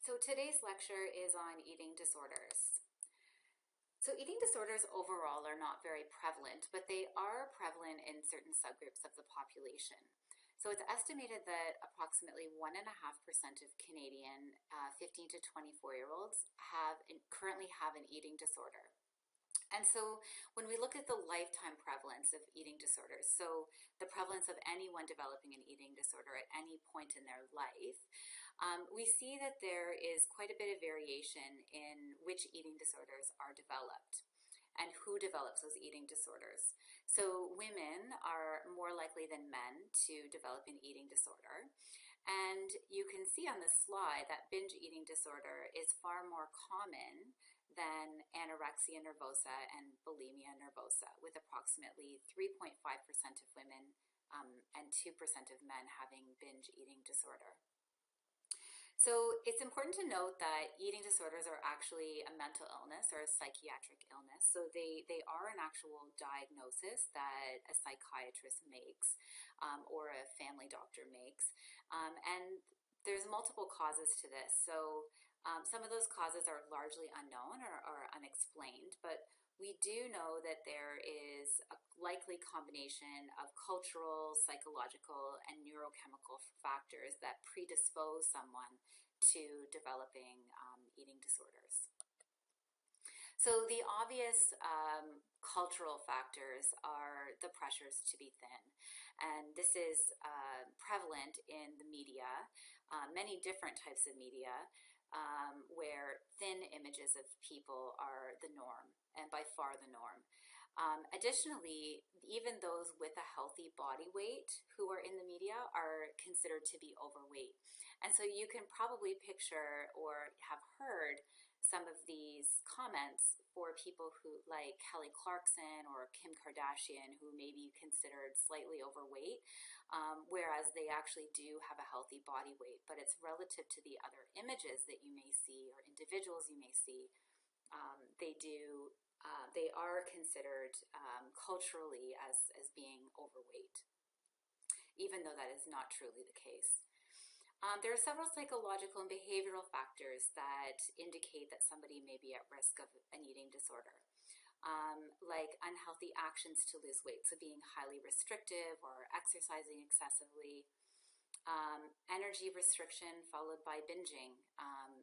So today's lecture is on eating disorders. So eating disorders overall are not very prevalent, but they are prevalent in certain subgroups of the population. So it's estimated that approximately 1.5% of Canadian 15 to 24-year-olds currently have an eating disorder. And so when we look at the lifetime prevalence of eating disorders, so the prevalence of anyone developing an eating disorder at any point in their life, we see that there is quite a bit of variation in which eating disorders are developed and who develops those eating disorders. So women are more likely than men to develop an eating disorder. And you can see on this slide that binge eating disorder is far more common than anorexia nervosa and bulimia nervosa, with approximately 3.5% of women and 2% of men having binge eating disorder. So it's important to note that eating disorders are actually a mental illness or a psychiatric illness. So they are an actual diagnosis that a psychiatrist makes or a family doctor makes. And there's multiple causes to this. So some of those causes are largely unknown or unexplained, but we do know that there is a likely combination of cultural, psychological, and neurochemical factors that predispose someone to developing eating disorders. So the obvious cultural factors are the pressures to be thin. And this is prevalent in the media, many different types of media, where thin images of people are the norm, and by far the norm. Additionally, even those with a healthy body weight who are in the media are considered to be overweight. And so you can probably picture or have heard some of these comments for people who, like Kelly Clarkson or Kim Kardashian, who may be considered slightly overweight, whereas they actually do have a healthy body weight, but it's relative to the other images that you may see or individuals you may see. They are considered culturally as being overweight, even though that is not truly the case. There are several psychological and behavioral factors that indicate that somebody may be at risk of an eating disorder, like unhealthy actions to lose weight, so being highly restrictive or exercising excessively. Energy restriction followed by binging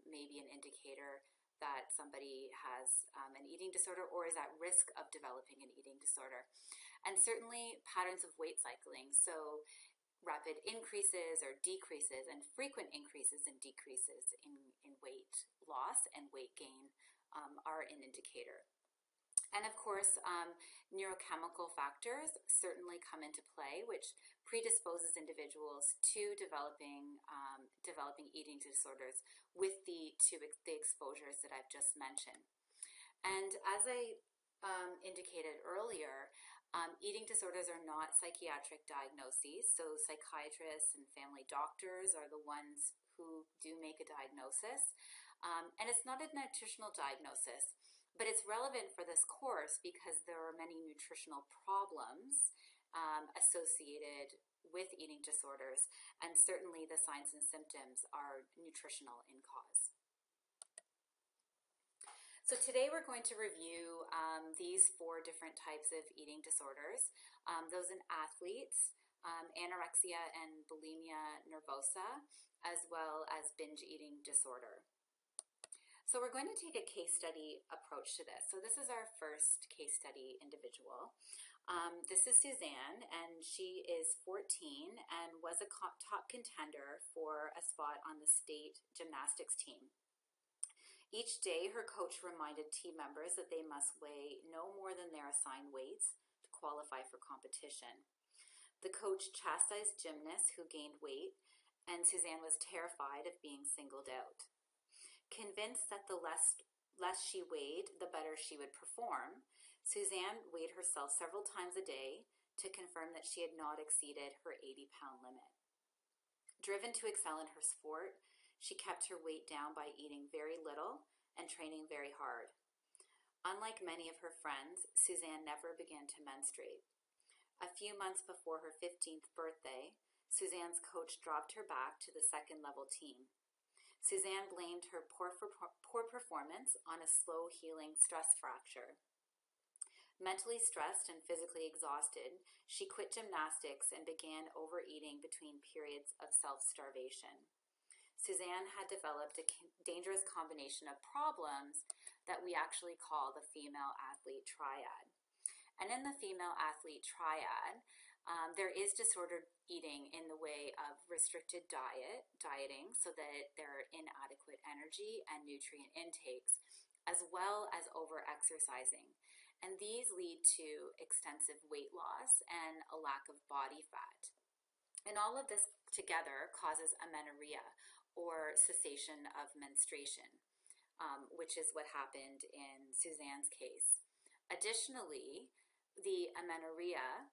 may be an indicator that somebody has an eating disorder or is at risk of developing an eating disorder. And certainly patterns of weight cycling, so rapid increases or decreases and frequent increases and decreases in weight loss and weight gain are an indicator. And of course, neurochemical factors certainly come into play, which predisposes individuals to developing eating disorders with the exposures that I've just mentioned. And as I indicated earlier, eating disorders are not psychiatric diagnoses, so psychiatrists and family doctors are the ones who do make a diagnosis. And it's not a nutritional diagnosis, but it's relevant for this course because there are many nutritional problems associated with eating disorders, and certainly the signs and symptoms are nutritional in cause. So today we're going to review these 4 different types of eating disorders, those in athletes, anorexia and bulimia nervosa, as well as binge eating disorder. So we're going to take a case study approach to this. So this is our first case study individual. This is Suzanne, and she is 14 and was a top contender for a spot on the state gymnastics team. Each day, her coach reminded team members that they must weigh no more than their assigned weights to qualify for competition. The coach chastised gymnasts who gained weight, and Suzanne was terrified of being singled out. Convinced that the less she weighed, the better she would perform, Suzanne weighed herself several times a day to confirm that she had not exceeded her 80-pound limit. Driven to excel in her sport, she kept her weight down by eating very little and training very hard. Unlike many of her friends, Suzanne never began to menstruate. A few months before her 15th birthday, Suzanne's coach dropped her back to the second-level team. Suzanne blamed her poor performance on a slow healing stress fracture. Mentally stressed and physically exhausted, she quit gymnastics and began overeating between periods of self-starvation. Suzanne had developed a dangerous combination of problems that we actually call the female athlete triad. And in the female athlete triad, there is disordered eating in the way of restricted dieting, so that there are inadequate energy and nutrient intakes, as well as over-exercising. And these lead to extensive weight loss and a lack of body fat. And all of this together causes amenorrhea, or cessation of menstruation, which is what happened in Suzanne's case. Additionally, the amenorrhea,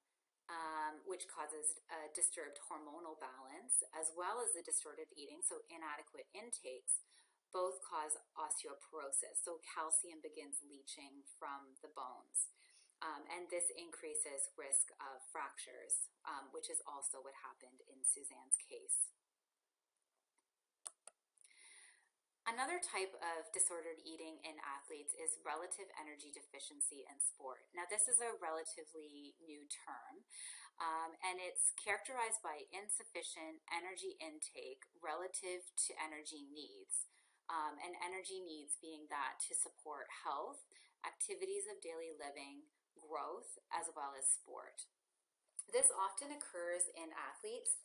which causes a disturbed hormonal balance, as well as the distorted eating, so inadequate intakes, both cause osteoporosis. So calcium begins leaching from the bones. And this increases risk of fractures, which is also what happened in Suzanne's case. Another type of disordered eating in athletes is relative energy deficiency in sport. Now, this is a relatively new term, and it's characterized by insufficient energy intake relative to energy needs. And energy needs being that to support health, activities of daily living, growth, as well as sport. This often occurs in athletes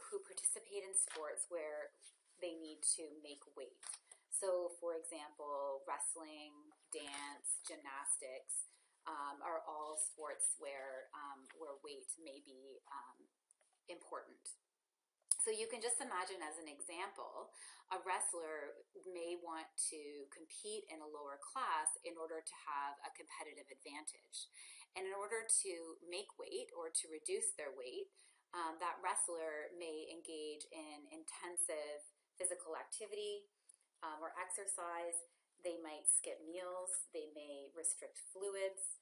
who participate in sports where they need to make weight. So, for example, wrestling, dance, gymnastics are all sports where weight may be important. So you can just imagine, as an example, a wrestler may want to compete in a lower class in order to have a competitive advantage. And in order to make weight or to reduce their weight, that wrestler may engage in intensive physical activity or exercise. They might skip meals. They may restrict fluids.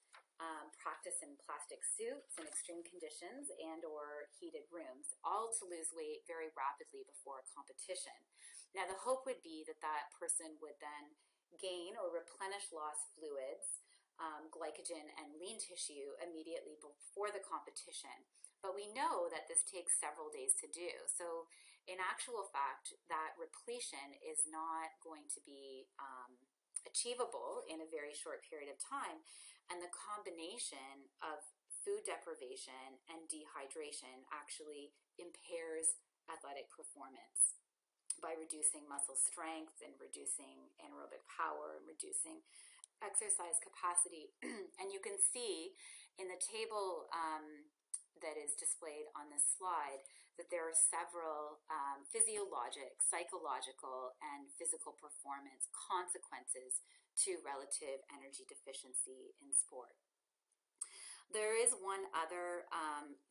Practice in plastic suits in extreme conditions and or heated rooms, all to lose weight very rapidly before a competition. Now, the hope would be that that person would then gain or replenish lost fluids, glycogen, and lean tissue immediately before the competition. But we know that this takes several days to do. So in actual fact, that repletion is not going to be achievable in a very short period of time. And the combination of food deprivation and dehydration actually impairs athletic performance by reducing muscle strength and reducing anaerobic power and reducing exercise capacity. And you can see in the table that is displayed on this slide that there are several physiologic, psychological, and physical performance consequences to relative energy deficiency in sport. There is one other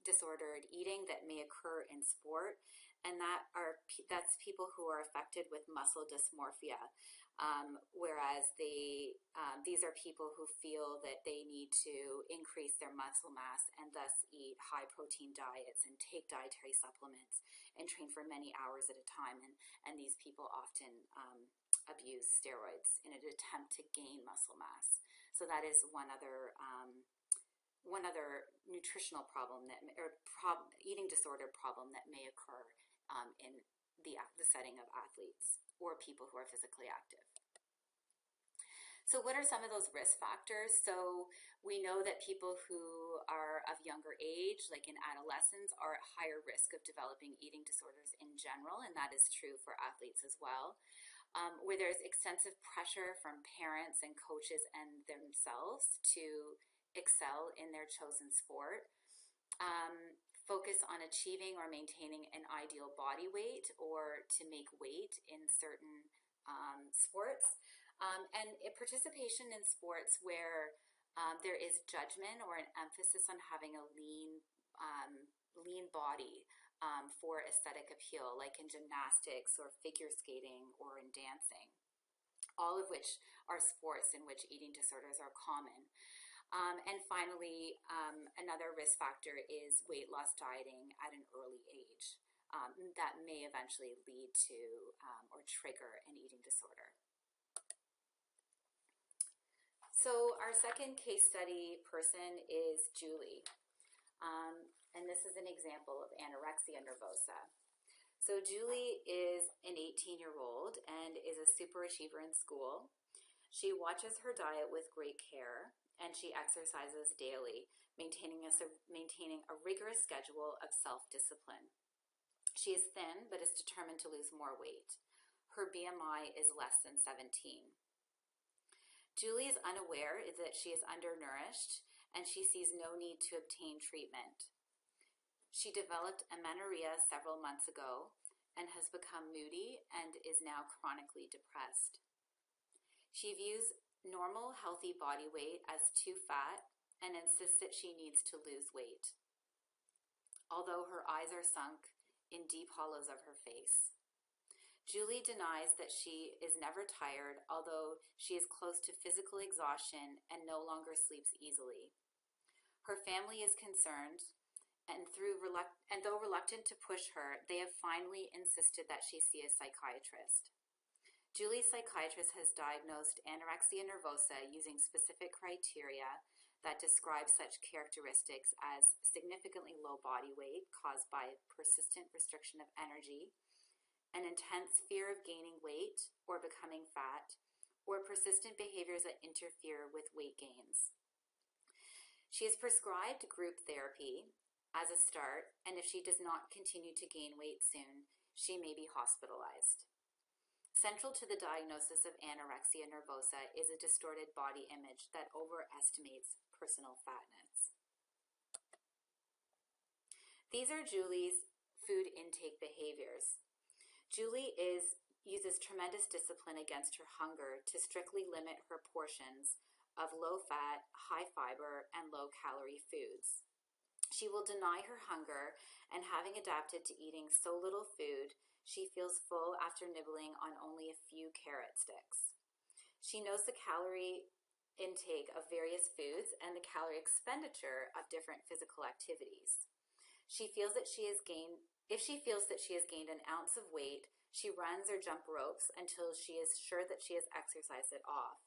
disordered eating that may occur in sport, and that's people who are affected with muscle dysmorphia, whereas these are people who feel that they need to increase their muscle mass and thus eat high protein diets and take dietary supplements and train for many hours at a time, and these people often abuse steroids in an attempt to gain muscle mass. So that is one other nutritional problem eating disorder problem that may occur in the setting of athletes or people who are physically active. So what are some of those risk factors? So we know that people who are of younger age, like in adolescence, are at higher risk of developing eating disorders in general, and that is true for athletes as well. Where there's extensive pressure from parents and coaches and themselves to excel in their chosen sport. Focus on achieving or maintaining an ideal body weight or to make weight in certain sports. And participation in sports where there is judgment or an emphasis on having a lean body for aesthetic appeal, like in gymnastics or figure skating or in dancing, all of which are sports in which eating disorders are common. And finally, another risk factor is weight loss dieting at an early age. that may eventually lead to or trigger an eating disorder. So our second case study person is Julie. And this is an example of anorexia nervosa. So Julie is an 18-year-old and is a super achiever in school. She watches her diet with great care, and she exercises daily, maintaining a rigorous schedule of self-discipline. She is thin, but is determined to lose more weight. Her BMI is less than 17. Julie is unaware that she is undernourished, and she sees no need to obtain treatment. She developed amenorrhea several months ago and has become moody and is now chronically depressed. She views normal, healthy body weight as too fat and insists that she needs to lose weight, although her eyes are sunk in deep hollows of her face. Julie denies that she is never tired, although she is close to physical exhaustion and no longer sleeps easily. Her family is concerned, and though reluctant to push her, they have finally insisted that she see a psychiatrist. Julie's psychiatrist has diagnosed anorexia nervosa using specific criteria that describe such characteristics as significantly low body weight caused by persistent restriction of energy, an intense fear of gaining weight or becoming fat, or persistent behaviors that interfere with weight gains. She is prescribed group therapy as a start, and if she does not continue to gain weight soon, she may be hospitalized. Central to the diagnosis of anorexia nervosa is a distorted body image that overestimates personal fatness. These are Julie's food intake behaviors. Julie uses tremendous discipline against her hunger to strictly limit her portions of low-fat, high-fiber, and low-calorie foods. She will deny her hunger, and having adapted to eating so little food, she feels full after nibbling on only a few carrot sticks. She knows the calorie intake of various foods and the calorie expenditure of different physical activities. She feels that if she feels that she has gained an ounce of weight, she runs or jumps ropes until she is sure that she has exercised it off.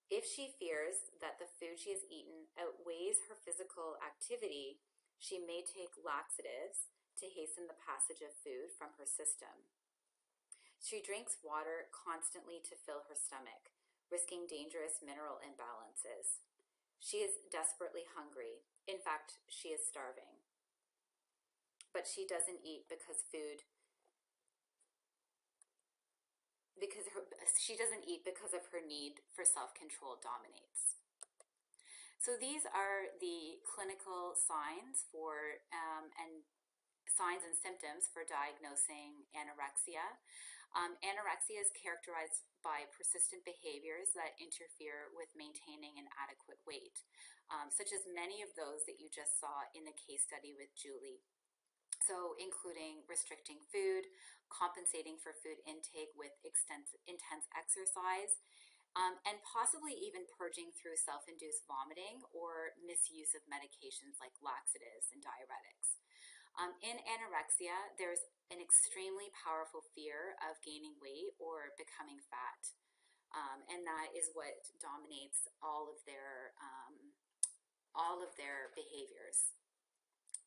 If she fears that the food she has eaten outweighs her physical activity, she may take laxatives to hasten the passage of food from her system. She drinks water constantly to fill her stomach, risking dangerous mineral imbalances. She is desperately hungry. In fact, she is starving. But she doesn't eat because she doesn't eat because of her need for self-control dominates. So these are the clinical signs and signs and symptoms for diagnosing anorexia. Anorexia is characterized by persistent behaviors that interfere with maintaining an adequate weight, such as many of those that you just saw in the case study with Julie. So including restricting food, compensating for food intake with intense exercise, and possibly even purging through self-induced vomiting or misuse of medications like laxatives and diuretics. In anorexia, there's an extremely powerful fear of gaining weight or becoming fat, and that is what dominates all of their behaviors.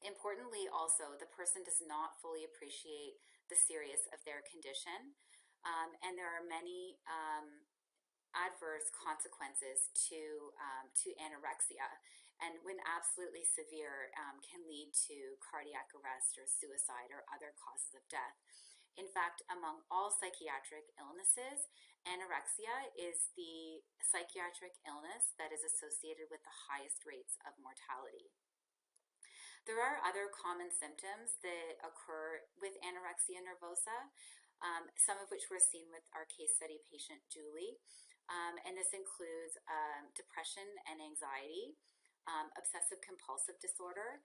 Importantly, also, the person does not fully appreciate the seriousness of their condition, and there are many adverse consequences to anorexia, and when absolutely severe, can lead to cardiac arrest or suicide or other causes of death. In fact, among all psychiatric illnesses, anorexia is the psychiatric illness that is associated with the highest rates of mortality. There are other common symptoms that occur with anorexia nervosa, some of which were seen with our case study patient, Julie. And this includes depression and anxiety, obsessive compulsive disorder,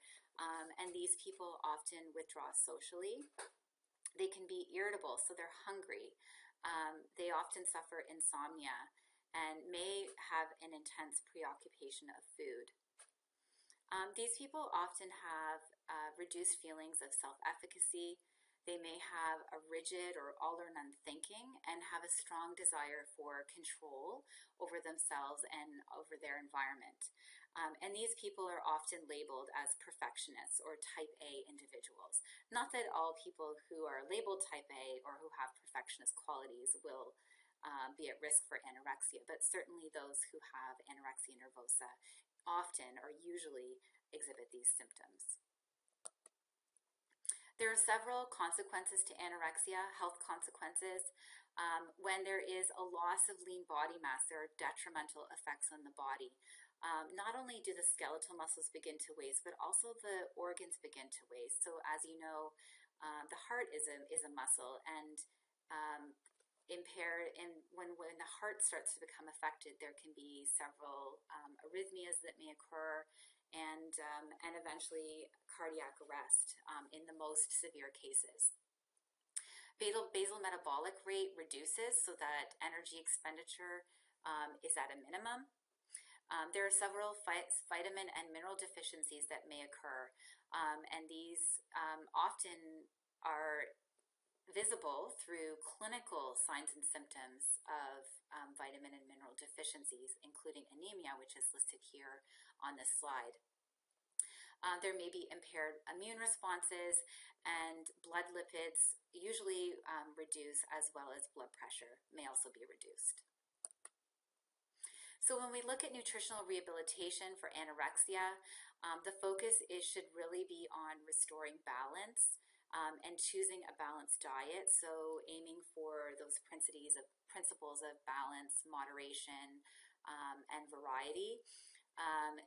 and these people often withdraw socially. They can be irritable, so they're hungry. They often suffer insomnia and may have an intense preoccupation of food. These people often have reduced feelings of self-efficacy. They may have a rigid or all or none thinking and have a strong desire for control over themselves and over their environment. And these people are often labeled as perfectionists or type A individuals. Not that all people who are labeled type A or who have perfectionist qualities will be at risk for anorexia, but certainly those who have anorexia nervosa often or usually exhibit these symptoms. There are several consequences to anorexia, health consequences. When there is a loss of lean body mass, there are detrimental effects on the body. Not only do the skeletal muscles begin to waste, but also the organs begin to waste. So as you know, the heart is a muscle, and impaired, and when the heart starts to become affected, there can be several arrhythmias that may occur, and eventually cardiac arrest in the most severe cases. Basal metabolic rate reduces so that energy expenditure is at a minimum. There are several vitamin and mineral deficiencies that may occur, and these often are visible through clinical signs and symptoms of vitamin and mineral deficiencies, including anemia, which is listed here on this slide. There may be impaired immune responses, and blood lipids usually reduce, as well as blood pressure may also be reduced. So when we look at nutritional rehabilitation for anorexia, the focus should really be on restoring balance and choosing a balanced diet. So aiming for those principles of balance, moderation, and variety.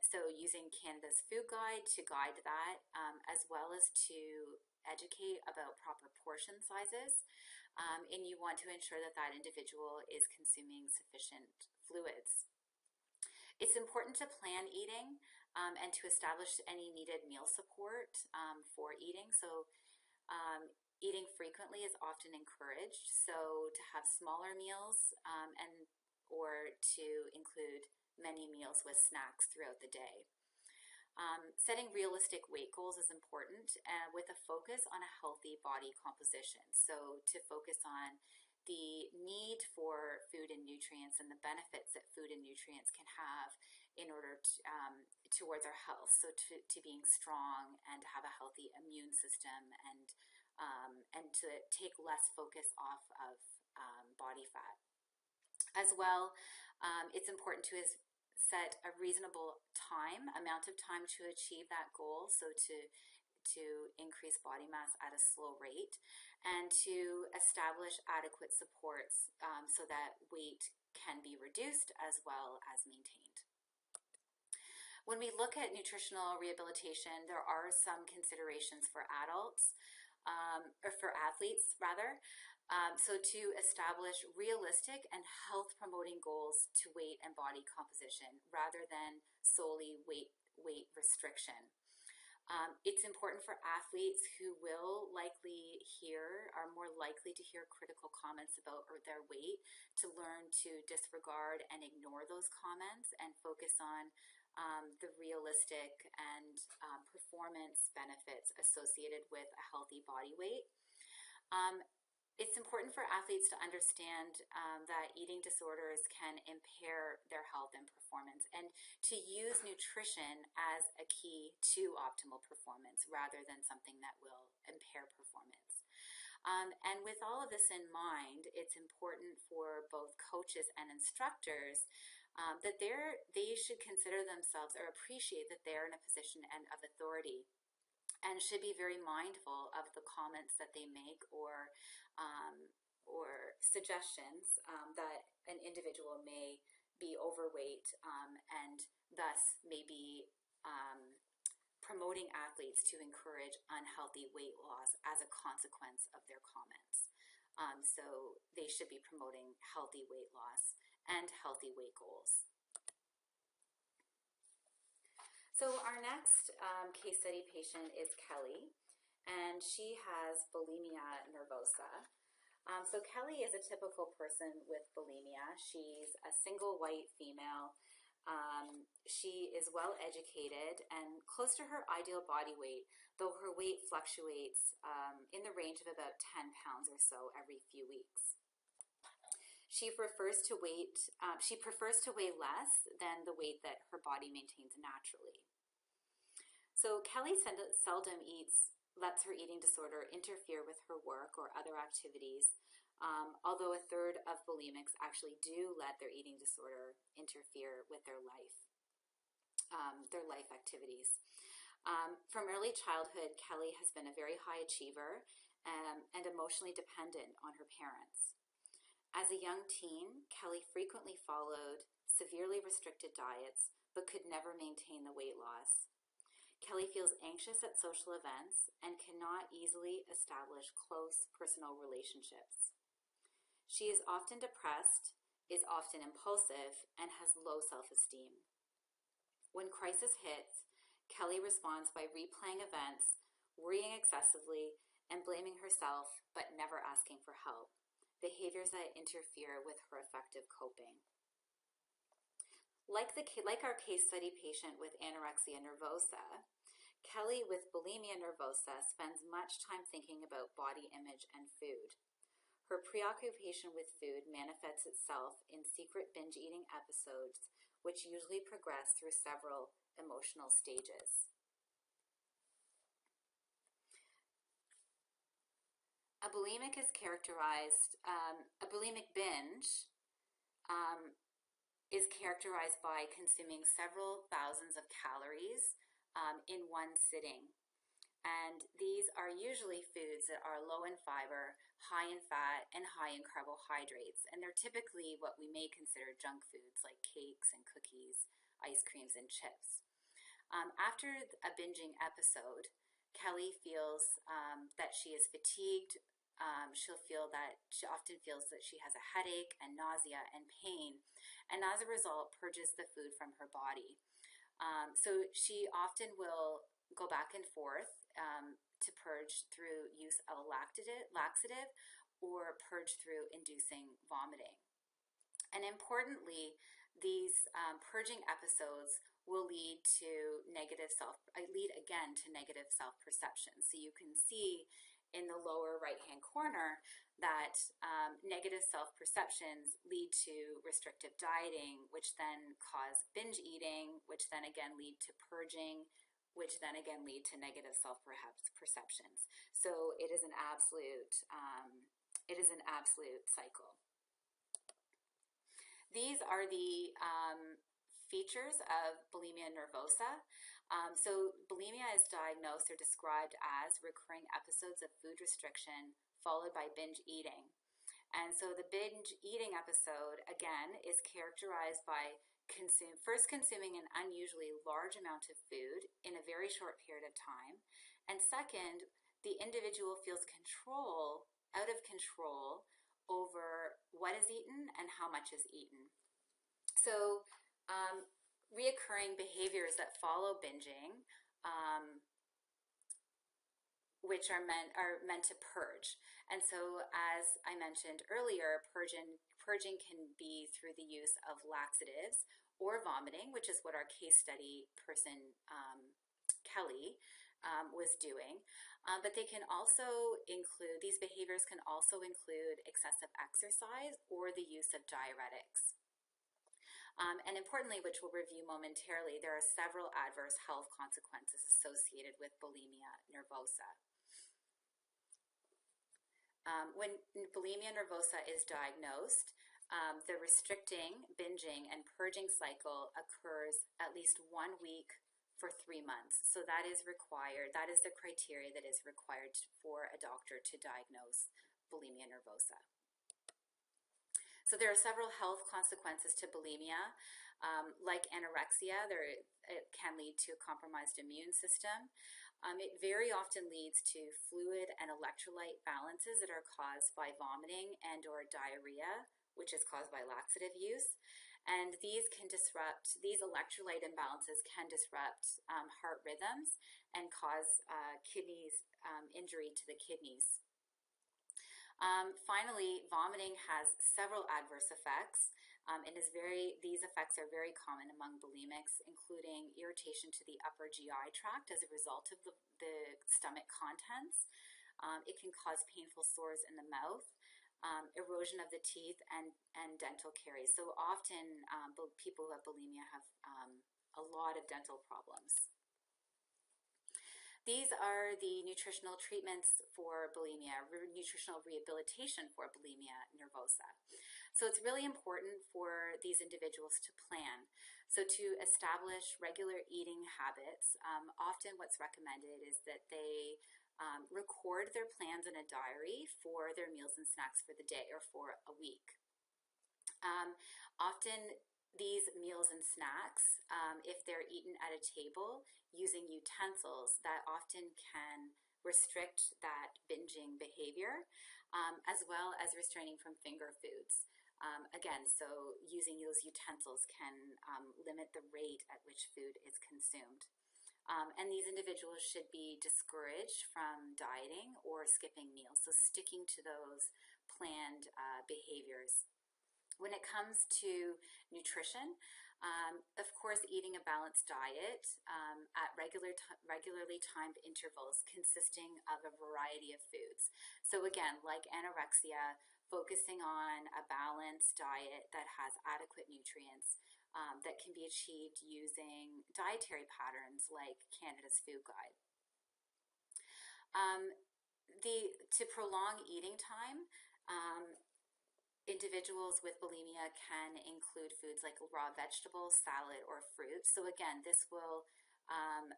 So using Canada's Food Guide to guide that, as well as to educate about proper portion sizes. And you want to ensure that that individual is consuming sufficient fluids. It's important to plan eating and to establish any needed meal support for eating. So eating frequently is often encouraged. So to have smaller meals or to include many meals with snacks throughout the day. Setting realistic weight goals is important with a focus on a healthy body composition. So to focus on the need for food and nutrients and the benefits that food and nutrients can have in order to, towards our health. So to being strong and to have a healthy immune system and to take less focus off of body fat. As well, it's important to set a reasonable amount of time to achieve that goal, so to increase body mass at a slow rate, and to establish adequate supports so that weight can be reduced as well as maintained. When we look at nutritional rehabilitation, there are some considerations for adults, or for athletes rather. So to establish realistic and health-promoting goals to weight and body composition rather than solely weight restriction. It's important for athletes who are more likely to hear critical comments about their weight to learn to disregard and ignore those comments and focus on the realistic and performance benefits associated with a healthy body weight. It's important for athletes to understand that eating disorders can impair their health and performance, and to use nutrition as a key to optimal performance rather than something that will impair performance. And with all of this in mind, it's important for both coaches and instructors that they should consider themselves or appreciate that they're in a position of authority, and should be very mindful of the comments that they make or suggestions that an individual may be overweight and thus may be promoting athletes to encourage unhealthy weight loss as a consequence of their comments. So they should be promoting healthy weight loss and healthy weight goals. So our next case study patient is Kelly, and she has bulimia nervosa. So Kelly is a typical person with bulimia. She's a single white female. She is well educated and close to her ideal body weight, though her weight fluctuates in the range of about 10 pounds or so every few weeks. She prefers to weigh less than the weight that her body maintains naturally. So Kelly seldom lets her eating disorder interfere with her work or other activities, although a third of bulimics actually do let their eating disorder interfere with their life activities. From early childhood, Kelly has been a very high achiever and emotionally dependent on her parents. As a young teen, Kelly frequently followed severely restricted diets but could never maintain the weight loss. Kelly feels anxious at social events and cannot easily establish close personal relationships. She is often depressed, is often impulsive, and has low self-esteem. When crisis hits, Kelly responds by replaying events, worrying excessively, and blaming herself, but never asking for help, behaviors that interfere with her effective coping. Like our case study patient with anorexia nervosa, Kelly with bulimia nervosa spends much time thinking about body image and food. Her preoccupation with food manifests itself in secret binge eating episodes, which usually progress through several emotional stages. A bulimic binge is characterized by consuming several thousands of calories in one sitting. And these are usually foods that are low in fiber, high in fat, and high in carbohydrates. And they're typically what we may consider junk foods like cakes and cookies, ice creams, and chips. After a binging episode, Kelly feels that she is fatigued. She often feels that she has a headache and nausea and pain, and as a result, purges the food from her body. So she often will go back and forth to purge through use of a laxative or purge through inducing vomiting. And importantly, these purging episodes will lead again to negative self-perception. So you can see in the lower right-hand corner that negative self-perceptions lead to restrictive dieting, which then cause binge eating, which then again lead to purging, which then again lead to negative self-perceptions. So it is an absolute cycle. These are the features of bulimia nervosa. So bulimia is diagnosed or described as recurring episodes of food restriction followed by binge eating. And so the binge eating episode, again, is characterized by first consuming an unusually large amount of food in a very short period of time. And second, the individual feels out of control over what is eaten and how much is eaten. So reoccurring behaviors that follow binging, which are meant to purge. And so, as I mentioned earlier, purging can be through the use of laxatives or vomiting, which is what our case study person, Kelly, was doing. But these behaviors can also include excessive exercise or the use of diuretics. And importantly, which we'll review momentarily, there are several adverse health consequences associated with bulimia nervosa. When bulimia nervosa is diagnosed, the restricting, binging, and purging cycle occurs at least 1 week for 3 months. So that is required. That is the criteria that is required for a doctor to diagnose bulimia nervosa. So there are several health consequences to bulimia. Like anorexia, it can lead to a compromised immune system. It very often leads to fluid and electrolyte balances that are caused by vomiting and or diarrhea, which is caused by laxative use. And these electrolyte imbalances can disrupt heart rhythms and cause injury to the kidneys. Finally, vomiting has several adverse effects. and these effects are very common among bulimics, including irritation to the upper GI tract as a result of the stomach contents. It can cause painful sores in the mouth, erosion of the teeth, and dental caries. So often people who have bulimia have a lot of dental problems. These are the nutritional treatments for bulimia, nutritional rehabilitation for bulimia nervosa. So it's really important for these individuals to plan. So to establish regular eating habits, often what's recommended is that they record their plans in a diary for their meals and snacks for the day or for a week. Often these meals and snacks, if they're eaten at a table using utensils, that often can restrict that binging behavior, as well as restraining from finger foods. Again, so using those utensils can limit the rate at which food is consumed. And these individuals should be discouraged from dieting or skipping meals, so sticking to those planned behaviors. When it comes to nutrition, of course, eating a balanced diet at regularly timed intervals consisting of a variety of foods. So again, like anorexia, focusing on a balanced diet that has adequate nutrients that can be achieved using dietary patterns like Canada's Food Guide. To prolong eating time, individuals with bulimia can include foods like raw vegetables, salad, or fruit. So again, this will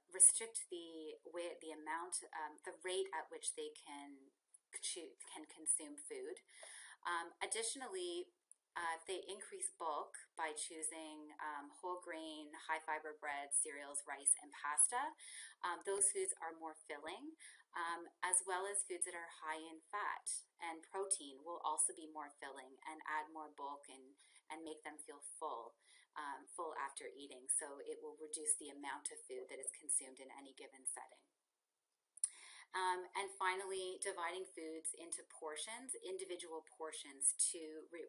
restrict the rate at which they can consume food. Additionally, if they increase bulk by choosing whole grain, high fiber bread, cereals, rice, and pasta, those foods are more filling, as well as foods that are high in fat and protein will also be more filling and add more bulk and make them feel full after eating. So it will reduce the amount of food that is consumed in any given setting. And finally, dividing foods into portions, individual portions,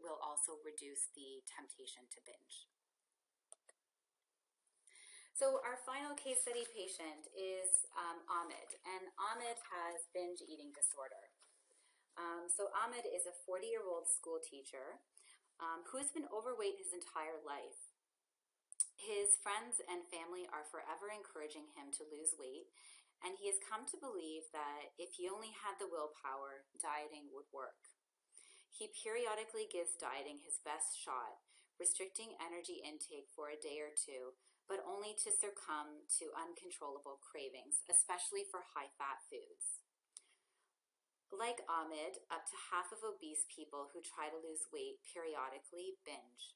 will also reduce the temptation to binge. So our final case study patient is Ahmed, and Ahmed has binge eating disorder. So Ahmed is a 40-year-old school teacher who has been overweight his entire life. His friends and family are forever encouraging him to lose weight, and he has come to believe that if he only had the willpower, dieting would work. He periodically gives dieting his best shot, restricting energy intake for a day or two, but only to succumb to uncontrollable cravings, especially for high-fat foods. Like Ahmed, up to half of obese people who try to lose weight periodically binge.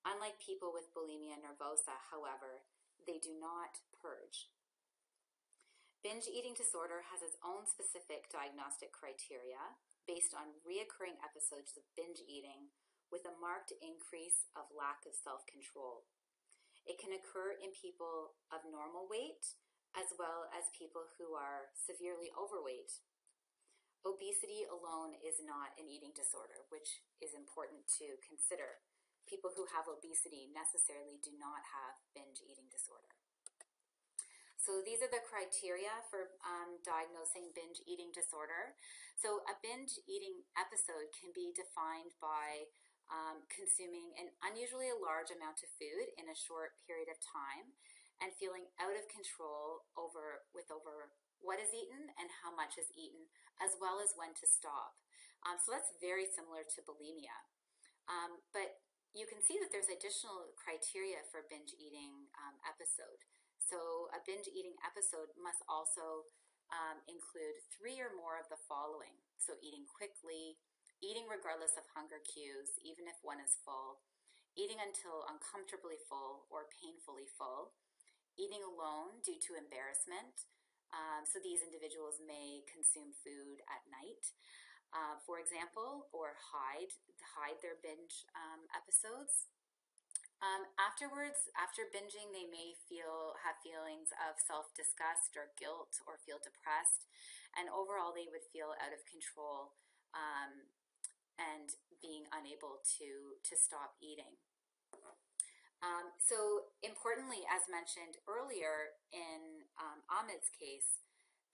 Unlike people with bulimia nervosa, however, they do not purge. Binge eating disorder has its own specific diagnostic criteria based on reoccurring episodes of binge eating with a marked increase of lack of self-control. It can occur in people of normal weight as well as people who are severely overweight. Obesity alone is not an eating disorder, which is important to consider. People who have obesity necessarily do not have binge eating disorder. So these are the criteria for diagnosing binge eating disorder. So a binge eating episode can be defined by consuming an unusually large amount of food in a short period of time and feeling out of control over what is eaten and how much is eaten, as well as when to stop. So that's very similar to bulimia. But you can see that there's additional criteria for binge eating episode. So a binge eating episode must also include 3 or more of the following. So eating quickly, eating regardless of hunger cues, even if one is full, eating until uncomfortably full or painfully full, eating alone due to embarrassment. So these individuals may consume food at night, for example, or hide their binge episodes. Afterwards, after binging, they may have feelings of self-disgust or guilt or feel depressed, and overall they would feel out of control and being unable to stop eating. So importantly, as mentioned earlier in Ahmed's case,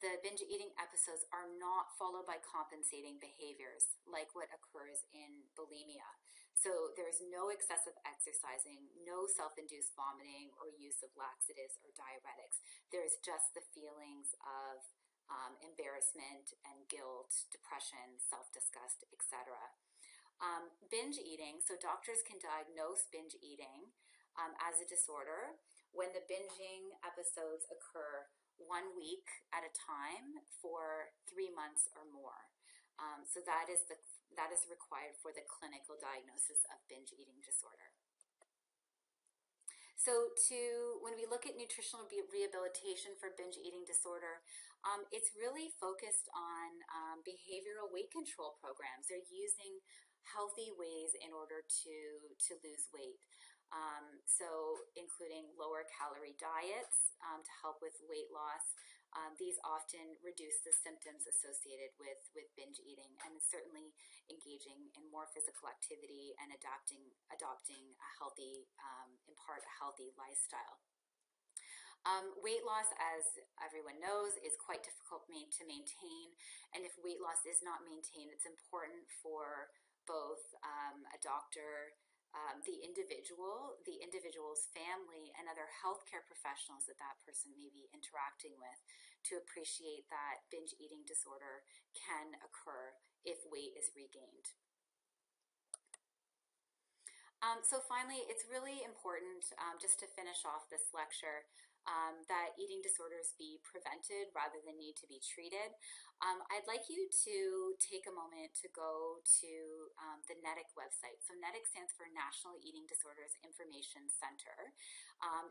the binge eating episodes are not followed by compensating behaviors like what occurs in bulimia. So there's no excessive exercising, no self-induced vomiting or use of laxatives or diuretics. There's just the feelings of embarrassment and guilt, depression, self-disgust, etc. Binge eating, so doctors can diagnose binge eating as a disorder when the binging episodes occur 1 week at a time for 3 months or more. So that is required for the clinical diagnosis of binge eating disorder. So when we look at nutritional rehabilitation for binge eating disorder, it's really focused on behavioral weight control programs. They're using healthy ways in order to lose weight. So including lower calorie diets to help with weight loss. These often reduce the symptoms associated with binge eating, and certainly engaging in more physical activity and adopting a healthy, in part, a healthy lifestyle. Weight loss, as everyone knows, is quite difficult to maintain, and if weight loss is not maintained, it's important for both a doctor, the individual's family, and other healthcare professionals that person may be interacting with to appreciate that binge eating disorder can occur if weight is regained. So finally, it's really important, just to finish off this lecture, that eating disorders be prevented rather than need to be treated. I'd like you to take a moment to go to the NEDIC website. So NEDIC stands for National Eating Disorders Information Center.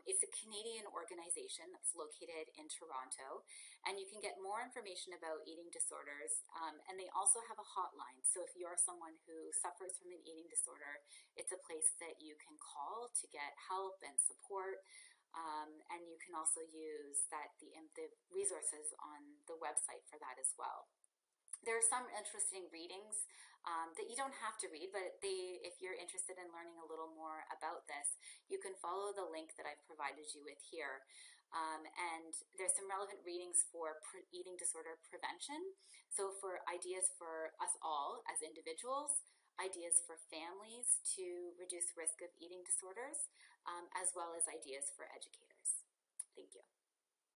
It's a Canadian organization that's located in Toronto, and you can get more information about eating disorders, and they also have a hotline. So if you're someone who suffers from an eating disorder, it's a place that you can call to get help and support. And you can also use the resources on the website for that as well. There are some interesting readings that you don't have to read, but if you're interested in learning a little more about this, you can follow the link that I've provided you with here. And there's some relevant readings for eating disorder prevention. So for ideas for us all as individuals, ideas for families to reduce risk of eating disorders, as well as ideas for educators. Thank you.